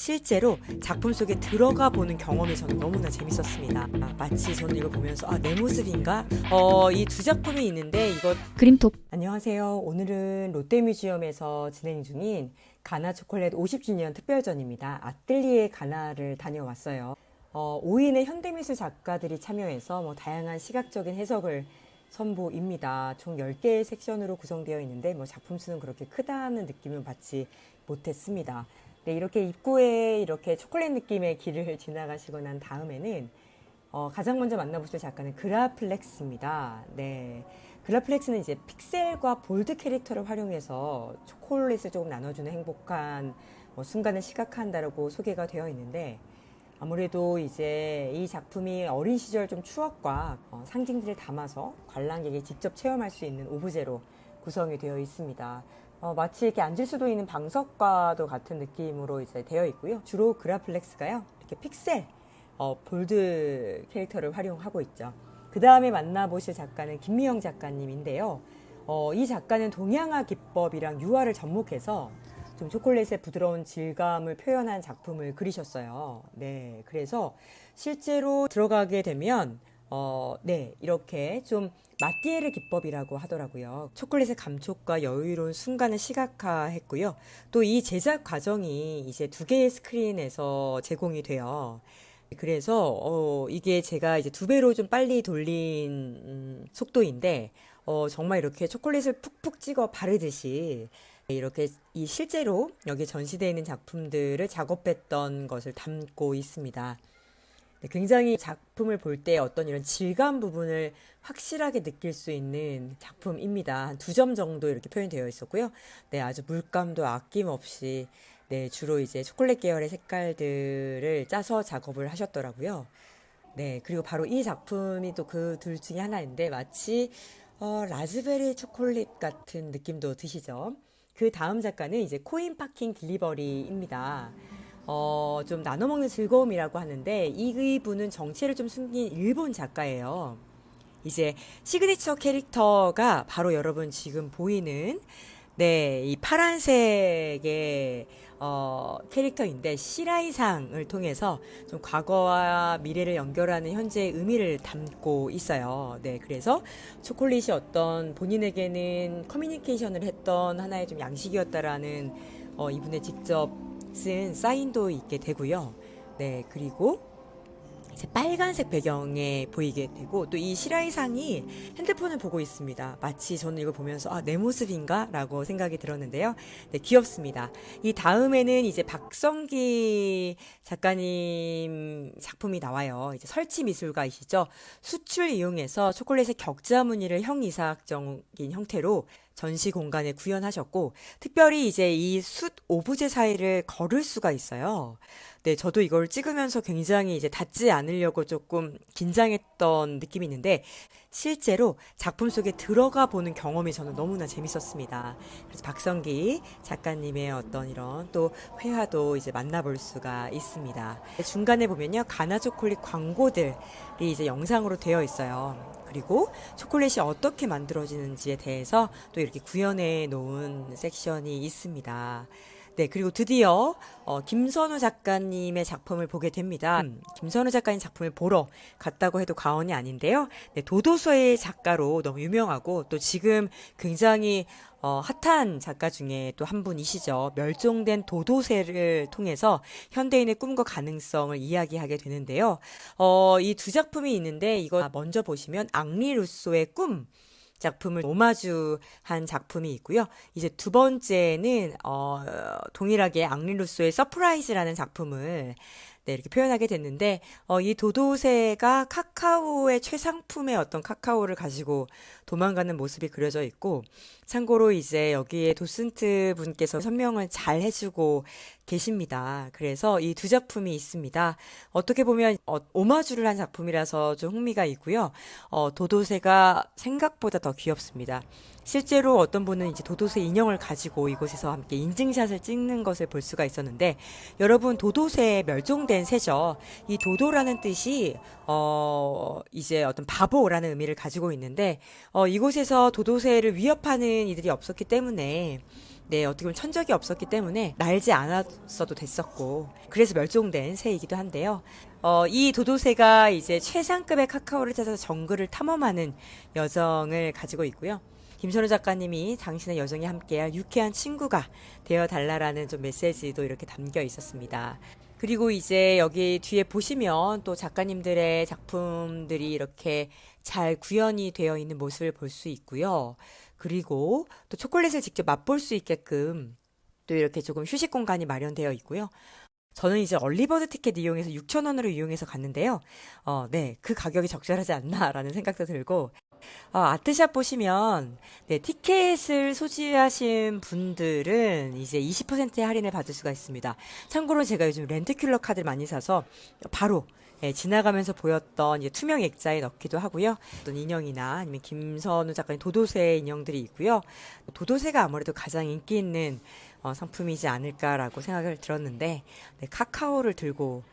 실제로 작품 속에 들어가 보는 경험이 저는 너무나 재밌었습니다. 마치 저는 이걸 보면서 내 모습인가? 이 두 작품이 있는데 이거 그림톡. 안녕하세요. 오늘은 롯데뮤지엄에서 진행 중인 가나 초콜릿 50주년 특별전입니다. 아뜰리에 가나를 다녀왔어요. 5인의 현대미술 작가들이 참여해서 다양한 시각적인 해석을 선보입니다. 총 10개의 섹션으로 구성되어 있는데 작품 수는 그렇게 크다는 느낌은 받지 못했습니다. 네, 이렇게 입구에 이렇게 초콜릿 느낌의 길을 지나가시고 난 다음에는 가장 먼저 만나보실 작가는 그라플렉스입니다. 네, 그라플렉스는 이제 픽셀과 볼드 캐릭터를 활용해서 초콜릿을 조금 나눠주는 행복한 순간을 시각한다라고 소개가 되어 있는데, 아무래도 이제 이 작품이 어린 시절 좀 추억과 상징들을 담아서 관람객이 직접 체험할 수 있는 오브제로 구성이 되어 있습니다. 마치 이렇게 앉을 수도 있는 방석과도 같은 느낌으로 이제 되어 있고요. 주로 그라플렉스가요, 이렇게 픽셀, 볼드 캐릭터를 활용하고 있죠. 그 다음에 만나보실 작가는 김미영 작가님인데요. 이 작가는 동양화 기법이랑 유화를 접목해서 좀 초콜릿의 부드러운 질감을 표현한 작품을 그리셨어요. 네, 그래서 실제로 들어가게 되면 네, 이렇게 좀 마띠에르 기법이라고 하더라고요. 초콜릿의 감촉과 여유로운 순간을 시각화했고요. 또 이 제작 과정이 이제 2개의 스크린에서 제공이 돼요. 그래서 이게 제가 이제 2배로 좀 빨리 돌린 속도인데, 정말 이렇게 초콜릿을 푹푹 찍어 바르듯이 이렇게 이 실제로 여기 전시되어 있는 작품들을 작업했던 것을 담고 있습니다. 네, 굉장히 작품을 볼 때 어떤 이런 질감 부분을 확실하게 느낄 수 있는 작품입니다. 한 2점 정도 이렇게 표현되어 있었고요. 네, 아주 물감도 아낌없이, 네, 주로 이제 초콜릿 계열의 색깔들을 짜서 작업을 하셨더라고요. 네, 그리고 바로 이 작품이 또 그 둘 중에 하나인데, 마치 라즈베리 초콜릿 같은 느낌도 드시죠? 그 다음 작가는 이제 코인 파킹 딜리버리입니다. 좀 나눠 먹는 즐거움이라고 하는데, 이분은 정체를 좀 숨긴 일본 작가예요. 이제 시그니처 캐릭터가 바로 여러분 지금 보이는, 네, 이 파란색의 캐릭터인데, 시라이상을 통해서 좀 과거와 미래를 연결하는 현재의 의미를 담고 있어요. 네, 그래서 초콜릿이 어떤 본인에게는 커뮤니케이션을 했던 하나의 좀 양식이었다라는 이분의 직접 쓴 사인도 있게 되고요. 네, 그리고 이제 빨간색 배경에 보이게 되고, 또 이 시라이상이 핸드폰을 보고 있습니다. 마치 저는 이걸 보면서 내 모습인가? 라고 생각이 들었는데요. 네, 귀엽습니다. 이 다음에는 이제 박성기 작가님 작품이 나와요. 이제 설치 미술가이시죠. 숯을 이용해서 초콜릿의 격자 무늬를 형이삭적인 형태로 전시 공간에 구현하셨고, 특별히 이제 이 숯 오브제 사이를 걸을 수가 있어요. 네, 저도 이걸 찍으면서 굉장히 이제 닿지 않으려고 조금 긴장했던 느낌이 있는데, 실제로 작품 속에 들어가 보는 경험이 저는 너무나 재밌었습니다. 그래서 박성기 작가님의 어떤 이런 또 회화도 이제 만나볼 수가 있습니다. 중간에 보면요, 가나 초콜릿 광고들이 이제 영상으로 되어 있어요. 그리고 초콜릿이 어떻게 만들어지는지에 대해서 또 이렇게 구현해 놓은 섹션이 있습니다. 네, 그리고 드디어 김선우 작가님의 작품을 보게 됩니다. 김선우 작가님 작품을 보러 갔다고 해도 과언이 아닌데요. 네, 도도서의 작가로 너무 유명하고, 또 지금 굉장히 핫한 작가 중에 또 한 분이시죠. 멸종된 도도새를 통해서 현대인의 꿈과 가능성을 이야기하게 되는데요. 이 두 작품이 있는데, 이거 먼저 보시면 앙리 루소의 꿈 작품을 오마주한 작품이 있고요. 이제 두 번째는 동일하게 앙리 루소의 서프라이즈라는 작품을, 네, 이렇게 표현하게 됐는데, 이 도도새가 카카오의 최상품의 어떤 카카오를 가지고 도망가는 모습이 그려져 있고, 참고로 이제 여기에 도슨트 분께서 설명을 잘 해주고 계십니다. 그래서 이 두 작품이 있습니다. 어떻게 보면 오마주를 한 작품이라서 좀 흥미가 있고요. 도도새가 생각보다 더 귀엽습니다. 실제로 어떤 분은 이제 도도새 인형을 가지고 이곳에서 함께 인증샷을 찍는 것을 볼 수가 있었는데, 여러분, 도도새 멸종된 새죠. 이 도도라는 뜻이 이제 어떤 바보라는 의미를 가지고 있는데, 이곳에서 도도새를 위협하는 이들이 없었기 때문에, 네, 어떻게 보면 천적이 없었기 때문에 날지 않았어도 됐었고, 그래서 멸종된 새이기도 한데요. 이 도도새가 이제 최상급의 카카오를 찾아서 정글을 탐험하는 여정을 가지고 있고요. 김선우 작가님이 당신의 여정에 함께할 유쾌한 친구가 되어달라라는 좀 메시지도 이렇게 담겨 있었습니다. 그리고 이제 여기 뒤에 보시면 또 작가님들의 작품들이 이렇게 잘 구현이 되어 있는 모습을 볼 수 있고요. 그리고 또 초콜릿을 직접 맛볼 수 있게끔 또 이렇게 조금 휴식 공간이 마련되어 있고요. 저는 이제 얼리버드 티켓 이용해서 6,000원으로 이용해서 갔는데요. 네, 그 가격이 적절하지 않나라는 생각도 들고, 아트샵 보시면, 네, 티켓을 소지하신 분들은 이제 20%의 할인을 받을 수가 있습니다. 참고로 제가 요즘 렌트큘러 카드를 많이 사서 바로 예, 지나가면서 보였던 이제 투명 액자에 넣기도 하고요. 어떤 인형이나 아니면 김선우 작가님 도도새 인형들이 있고요. 도도새가 아무래도 가장 인기 있는 상품이지 않을까라고 생각을 들었는데, 네, 카카오를 들고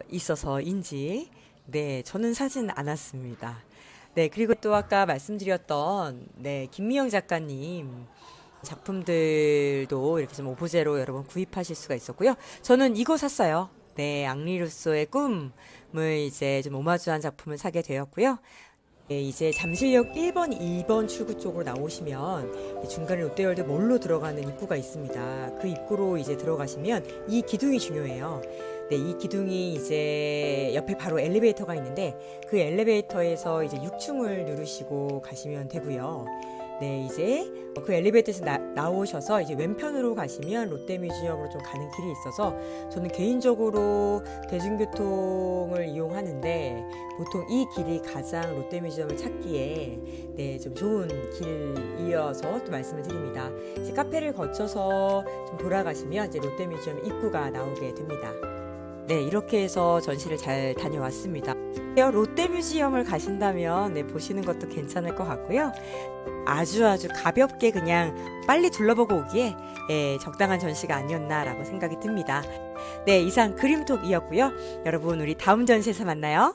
있어서인지, 네, 저는 사진 않았습니다. 네, 그리고 또 아까 말씀드렸던, 네, 김미영 작가님 작품들도 이렇게 좀 오브제로 여러분 구입하실 수가 있었고요. 저는 이거 샀어요. 네, 앙리 루소의 꿈을 이제 좀 오마주한 작품을 사게 되었고요. 네, 이제 잠실역 1번, 2번 출구 쪽으로 나오시면 중간에 롯데월드 몰로 들어가는 입구가 있습니다. 그 입구로 이제 들어가시면 이 기둥이 중요해요. 네, 이 기둥이 이제 옆에 바로 엘리베이터가 있는데 그 엘리베이터에서 이제 6층을 누르시고 가시면 되고요. 네, 이제 그 엘리베이터에서 나오셔서 이제 왼편으로 가시면 롯데뮤지엄으로 좀 가는 길이 있어서 저는 개인적으로 대중교통을 이용하는데 보통 이 길이 가장 롯데뮤지엄을 찾기에 네, 좀 좋은 길이어서 또 말씀을 드립니다. 이제 카페를 거쳐서 좀 돌아가시면 이제 롯데뮤지엄 입구가 나오게 됩니다. 네, 이렇게 해서 전시를 잘 다녀왔습니다. 롯데뮤지엄을 가신다면 네, 보시는 것도 괜찮을 것 같고요. 아주 가볍게 그냥 빨리 둘러보고 오기에 적당한 전시가 아니었나라고 생각이 듭니다. 네, 이상 그림톡이었고요. 여러분, 우리 다음 전시에서 만나요.